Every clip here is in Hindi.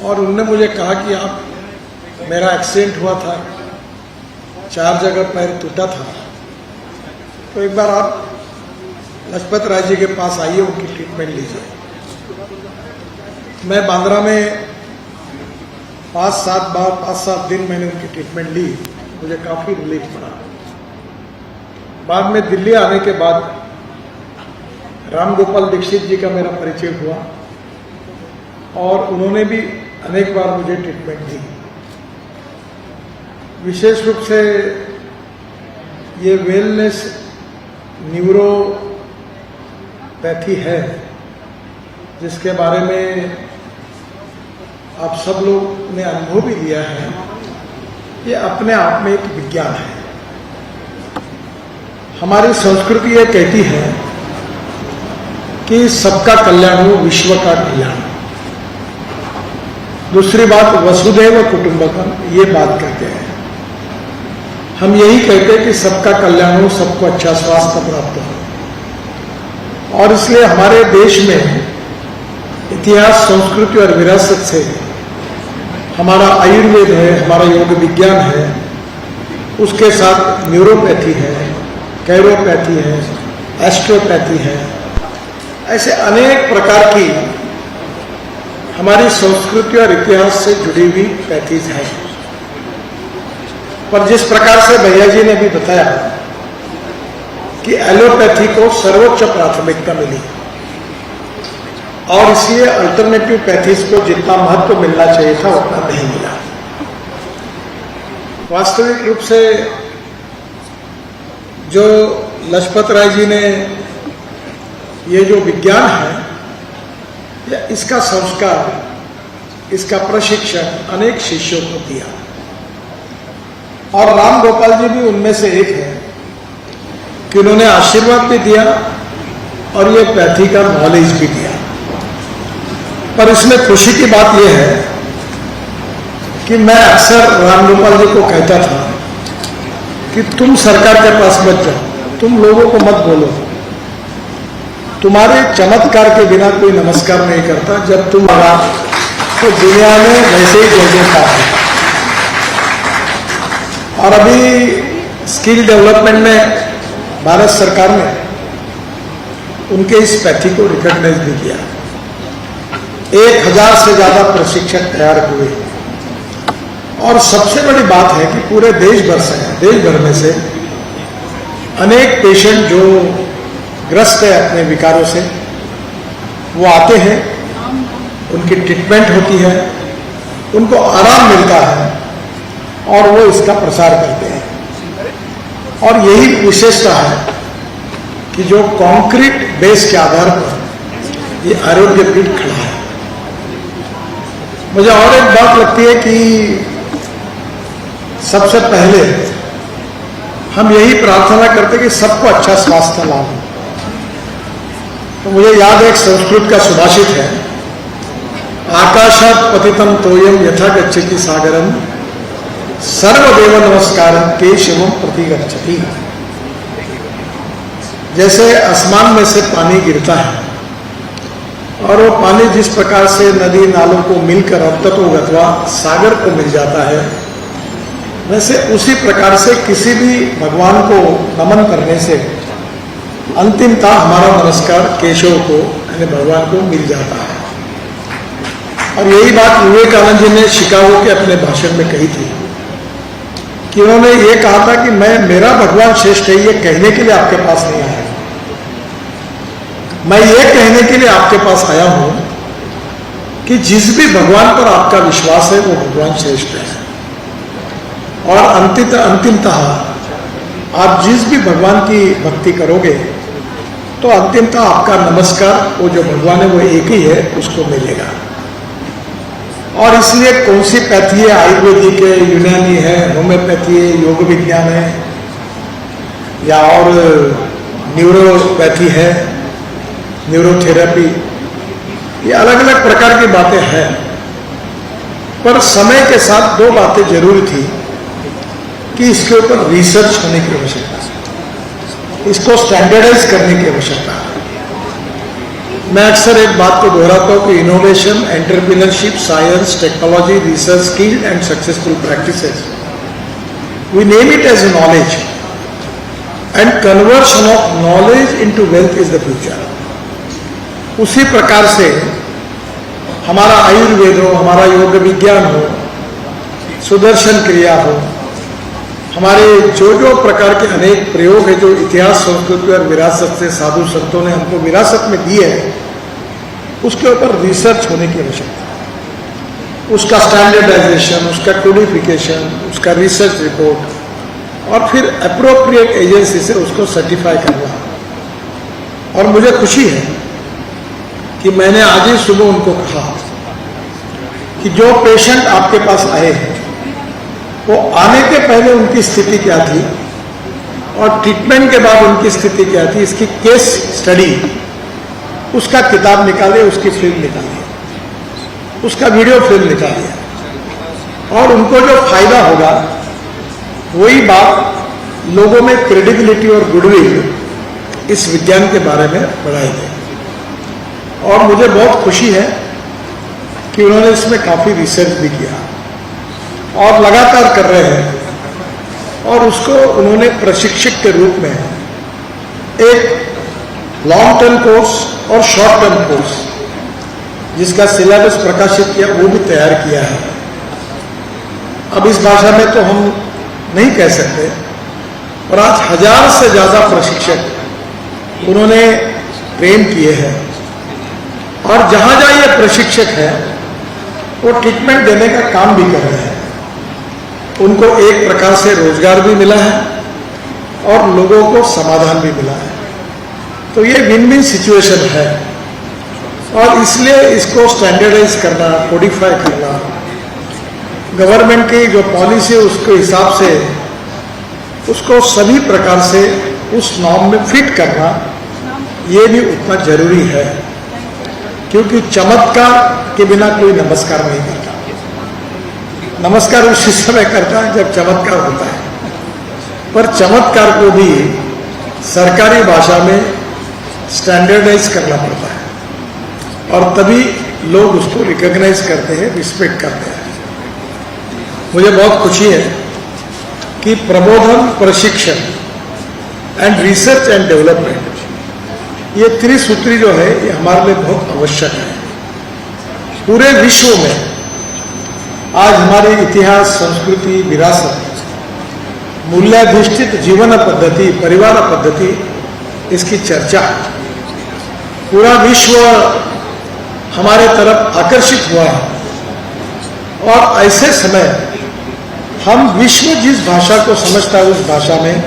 और उनने मुझे कहा कि आप, मेरा एक्सीडेंट हुआ था, 4 जगह पैर टूटा था, तो एक बार आप लजपत राय जी के पास आइए, उनकी ट्रीटमेंट लीजिए। मैं बांद्रा में 5-7 दिन मैंने उनकी ट्रीटमेंट ली, मुझे काफ़ी रिलीफ मिला। बाद में दिल्ली आने के बाद राम गोपाल दीक्षित जी का मेरा परिचय हुआ और उन्होंने भी अनेक बार मुझे ट्रीटमेंट दी। विशेष रूप से ये वेलनेस न्यूरोपैथी है, जिसके बारे में आप सब लोग ने अनुभव भी लिया है, ये अपने आप में एक विज्ञान है। हमारी संस्कृति ये कहती है कि सबका कल्याण हो, विश्व का कल्याण। दूसरी बात, वसुधैव कुटुंबकम, ये बात कहते हैं। हम यही कहते हैं कि सबका कल्याण हो, सबको अच्छा स्वास्थ्य प्राप्त हो। और इसलिए हमारे देश में इतिहास, संस्कृति और विरासत से हमारा आयुर्वेद है, हमारा योग विज्ञान है, उसके साथ न्यूरोपैथी है, कैरोपैथी है, एस्ट्रोपैथी है, ऐसे अनेक प्रकार की हमारी संस्कृति और इतिहास से जुड़ी हुई पैथीज है। पर जिस प्रकार से भैया जी ने भी बताया कि एलोपैथी को सर्वोच्च प्राथमिकता मिली और इसलिए अल्टरनेटिव पैथीज को जितना महत्व मिलना चाहिए था उतना नहीं मिला। वास्तविक रूप से जो लजपत राय जी ने ये जो विज्ञान है, या इसका संस्कार, इसका प्रशिक्षण अनेक शिष्यों को दिया और राम गोपाल जी भी उनमें से एक है कि उन्होंने आशीर्वाद भी दिया और ये पैथी का नॉलेज भी दिया। पर इसमें खुशी की बात यह है कि मैं अक्सर राम गोपाल जी को कहता था कि तुम सरकार के पास मत जाओ, तुम लोगों को मत बोलो, तुम्हारे चमत्कार के बिना कोई नमस्कार नहीं करता। जब तुम आया तो दुनिया में वैसे ही जय है। और अभी स्किल डेवलपमेंट में भारत सरकार ने उनके इस पैथी को रिकॉग्नाइज भी किया। 1000 से ज्यादा प्रशिक्षक तैयार हुए और सबसे बड़ी बात है कि पूरे देश भर में से अनेक पेशेंट जो ग्रस्त है अपने विकारों से, वो आते हैं, उनकी ट्रीटमेंट होती है, उनको आराम मिलता है और वो इसका प्रसार करते हैं। और यही विशेषता है कि जो कंक्रीट बेस के आधार पर ये आरोग्य पीठ खड़ा है। मुझे और एक बात लगती है कि सबसे पहले हम यही प्रार्थना करते कि सबको अच्छा स्वास्थ्य लाभ हो। तो मुझे याद है, एक संस्कृत का सुभाषित है, आकाशात पतितम तोयम यथा गच्छति सागरम सर्वदेव नमस्कारम केशवम प्रति गच्छति। जैसे आसमान में से पानी गिरता है और वो पानी जिस प्रकार से नदी नालों को मिलकर अंततोगत्वा सागर को मिल जाता है, वैसे उसी प्रकार से किसी भी भगवान को नमन करने से अंतिमतः हमारा नमस्कार केशव को, यानी भगवान को मिल जाता है। और यही बात विवेकानंद जी ने शिकागो के अपने भाषण में कही थी कि उन्होंने ये कहा था कि मेरा भगवान श्रेष्ठ है, ये कहने के लिए आपके पास नहीं आया, मैं ये कहने के लिए आपके पास आया हूं कि जिस भी भगवान पर आपका विश्वास है वो भगवान श्रेष्ठ है। और अंतिमतः आप जिस भी भगवान की भक्ति करोगे तो अंतिमतः आपका नमस्कार, वो जो भगवान है वो एक ही है, उसको मिलेगा। और इसलिए कौन सी पैथी है, आयुर्वेदिक है, यूनानी है, होम्योपैथी है, योग विज्ञान है या और न्यूरोपैथी है, न्यूरोथेरेपी, ये अलग अलग प्रकार की बातें हैं। पर समय के साथ 2 बातें जरूरी थी कि इसके ऊपर रिसर्च होने की आवश्यकता है, इसको स्टैंडर्डाइज करने की आवश्यकता है। मैं अक्सर एक बात को दोहराता हूं कि innovation, entrepreneurship, science, technology, research, skill and successful practices, we name it as knowledge, and conversion of knowledge into wealth is the future. उसी प्रकार से हमारा आयुर्वेद हो, हमारा योग विज्ञान हो, सुदर्शन क्रिया हो, हमारे जो जो प्रकार के अनेक प्रयोग है जो इतिहास, संस्कृति और विरासत से साधु संतों ने हमको विरासत में दिए है, उसके ऊपर रिसर्च होने की आवश्यकता है। उसका स्टैंडर्डाइजेशन, उसका कोडिफिकेशन, उसका रिसर्च रिपोर्ट और फिर अप्रोप्रिएट एजेंसी से उसको सर्टिफाई करना। और मुझे खुशी है कि मैंने आज ही सुबह उनको कहा कि जो पेशेंट आपके पास आए हैं वो आने के पहले उनकी स्थिति क्या थी और ट्रीटमेंट के बाद उनकी स्थिति क्या थी, इसकी केस स्टडी, उसका किताब निकाले, उसकी फिल्म निकालिए, उसका वीडियो फिल्म निकालिए और उनको जो फायदा होगा वही बात लोगों में क्रेडिबिलिटी और गुडविल इस विज्ञान के बारे में बढ़ाएगी। और मुझे बहुत खुशी है कि उन्होंने इसमें काफी रिसर्च भी किया और लगातार कर रहे हैं और उसको उन्होंने प्रशिक्षक के रूप में एक लॉन्ग टर्म कोर्स और शॉर्ट टर्म कोर्स जिसका सिलेबस प्रकाशित किया वो भी तैयार किया है। अब इस भाषा में तो हम नहीं कह सकते, और आज 1000 से ज्यादा प्रशिक्षक उन्होंने ट्रेन किए हैं और जहां जहां ये प्रशिक्षक है वो ट्रीटमेंट देने का काम भी कर रहे हैं। उनको एक प्रकार से रोजगार भी मिला है और लोगों को समाधान भी मिला है। तो ये विन विन सिचुएशन है और इसलिए इसको स्टैंडर्डाइज करना, कोडिफाई करना, गवर्नमेंट की जो पॉलिसी है उसके हिसाब से उसको सभी प्रकार से उस नॉर्म में फिट करना, ये भी उतना जरूरी है, क्योंकि चमत्कार के बिना कोई नमस्कार नहीं करता। नमस्कार उसी समय करता है जब चमत्कार होता है, पर चमत्कार को भी सरकारी भाषा में स्टैंडर्डाइज करना पड़ता है और तभी लोग उसको रिकॉग्नाइज करते हैं, रिस्पेक्ट करते हैं। मुझे बहुत खुशी है कि प्रबोधन, प्रशिक्षण एंड रिसर्च एंड डेवलपमेंट, ये त्रिसूत्री जो है ये हमारे लिए बहुत आवश्यक है। पूरे विश्व में आज हमारे इतिहास, संस्कृति, विरासत, मूल्याधिष्ठित जीवन पद्धति, परिवार पद्धति, इसकी चर्चा, पूरा विश्व हमारे तरफ आकर्षित हुआ है। और ऐसे समय हम विश्व जिस भाषा को समझता है उस भाषा में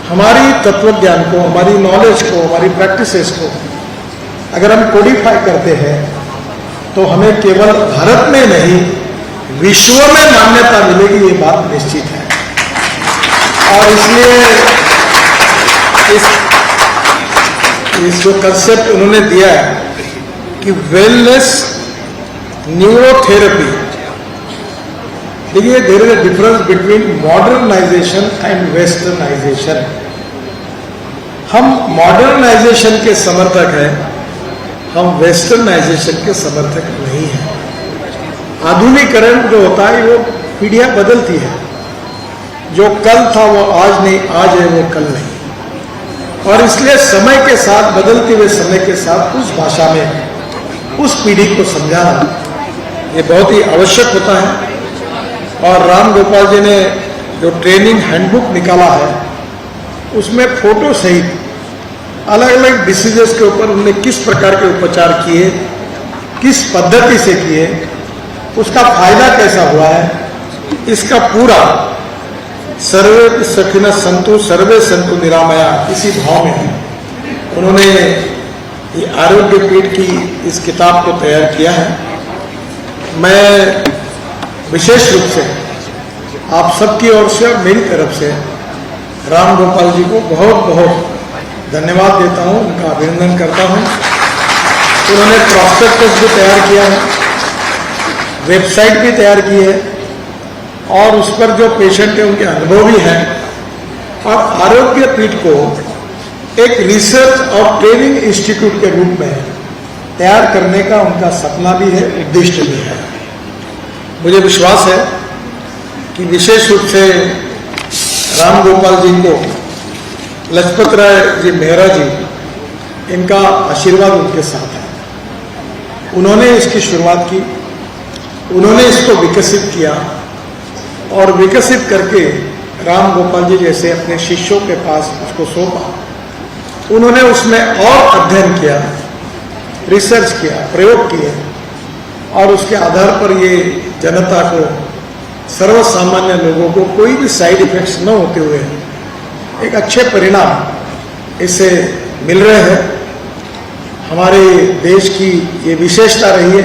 हमारी तत्वज्ञान को, हमारी नॉलेज को, हमारी प्रैक्टिसेस को अगर हम कोडिफाई करते हैं तो हमें केवल भारत में नहीं विश्व में मान्यता मिलेगी, ये बात निश्चित है। और इसलिए इस जो कंसेप्ट उन्होंने दिया है कि वेलनेस न्यूरोथेरेपी, देखिए there is a difference between modernisation and westernisation. हम मॉडर्नाइजेशन के समर्थक हैं, हम वेस्टर्नाइजेशन के समर्थक नहीं हैं। आधुनिकीकरण जो होता है वो पीढ़ियां बदलती है, जो कल था वो आज नहीं, आज है वो कल नहीं। और इसलिए समय के साथ, बदलते हुए समय के साथ उस भाषा में उस पीढ़ी को समझाना ये बहुत ही आवश्यक होता है। और राम गोपाल जी ने जो ट्रेनिंग हैंडबुक निकाला है उसमें फोटो सहित अलग अलग डिसीजेस के ऊपर उन्होंने किस प्रकार के उपचार किए, किस पद्धति से किए, उसका फायदा कैसा हुआ है, इसका पूरा सर्वे सखिना संतु सर्वे संतु निरामया इसी भाव में उन्होंने ये आरोग्य पीठ की इस किताब को तैयार किया है। मैं विशेष रूप से आप सबकी ओर से और मेरी तरफ से राम गोपाल जी को बहुत बहुत धन्यवाद देता हूं, उनका अभिनंदन करता हूं। उन्होंने प्रॉस्पेक्टस भी तैयार किया है, वेबसाइट भी तैयार की है और उस पर जो पेशेंट है उनके अनुभव भी हैं। और आरोग्य पीठ को एक रिसर्च और ट्रेनिंग इंस्टीट्यूट के रूप में तैयार करने का उनका सपना भी है, उद्देश्य भी है। मुझे विश्वास है कि विशेष रूप से राम गोपाल जी को लजपत राय जी मेहरा जी, इनका आशीर्वाद उनके साथ है। उन्होंने इसकी शुरुआत की, उन्होंने इसको विकसित किया और विकसित करके राम गोपाल जी जैसे अपने शिष्यों के पास उसको सौंपा। उन्होंने उसमें और अध्ययन किया, रिसर्च किया, प्रयोग किए और उसके आधार पर ये जनता को, सर्वसामान्य लोगों को कोई भी साइड इफेक्ट्स न होते हुए एक अच्छे परिणाम इससे मिल रहे हैं। हमारे देश की ये विशेषता रही है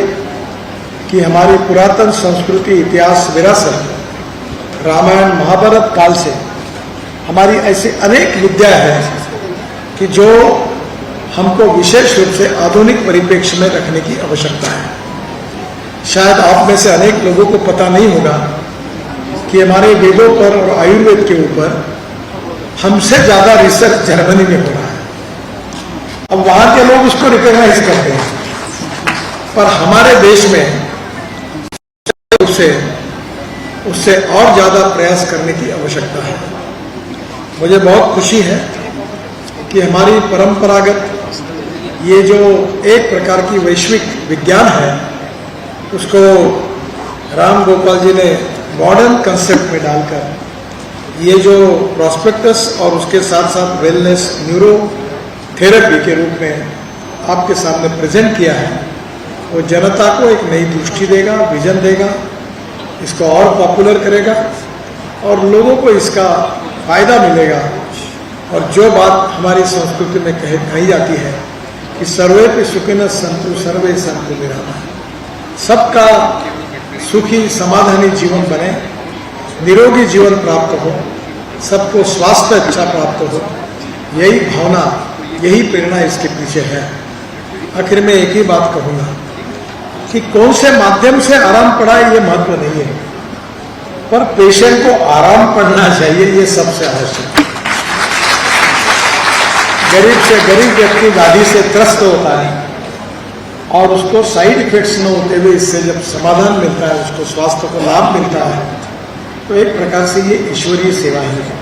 कि हमारी पुरातन संस्कृति, इतिहास, विरासत रामायण महाभारत काल से हमारी ऐसी अनेक विद्या है कि जो हमको विशेष रूप से आधुनिक परिप्रेक्ष्य में रखने की आवश्यकता है। शायद आप में से अनेक लोगों को पता नहीं होगा कि हमारे वेदों पर और आयुर्वेद के ऊपर हमसे ज्यादा रिसर्च जर्मनी में हो रहा है। अब वहां के लोग उसको रिकॉग्नाइज करते हैं, पर हमारे देश में उससे और ज्यादा प्रयास करने की आवश्यकता है। मुझे बहुत खुशी है कि हमारी परंपरागत ये जो एक प्रकार की वैश्विक विज्ञान है, उसको राम गोपाल जी ने मॉडर्न कंसेप्ट में डालकर ये जो प्रॉस्पेक्टस और उसके साथ साथ वेलनेस न्यूरो थेरेपी के रूप में आपके सामने प्रेजेंट किया है, वो जनता को एक नई दृष्टि देगा, विजन देगा, इसको और पॉपुलर करेगा और लोगों को इसका फायदा मिलेगा। और जो बात हमारी संस्कृति में कही जाती है कि सर्वे पे सुखिनः सन्तु सर्वे सन्तु निरामयाः, सबका सुखी समाधानी जीवन बने, निरोगी जीवन प्राप्त हो, सबको स्वास्थ्य अच्छा प्राप्त हो, यही भावना, यही प्रेरणा इसके पीछे है। आखिर में एक ही बात कहूंगा कि कौन से माध्यम से आराम पड़ा ये महत्व नहीं है, पर पेशेंट को आराम पड़ना चाहिए, ये सबसे आवश्यक है। गरीब से गरीब व्यक्ति व्याधि से त्रस्त होता है और उसको साइड इफेक्ट्स न होते हुए इससे जब समाधान मिलता है, उसको स्वास्थ्य को लाभ मिलता है, तो एक प्रकार से ये ईश्वरीय सेवा ही है।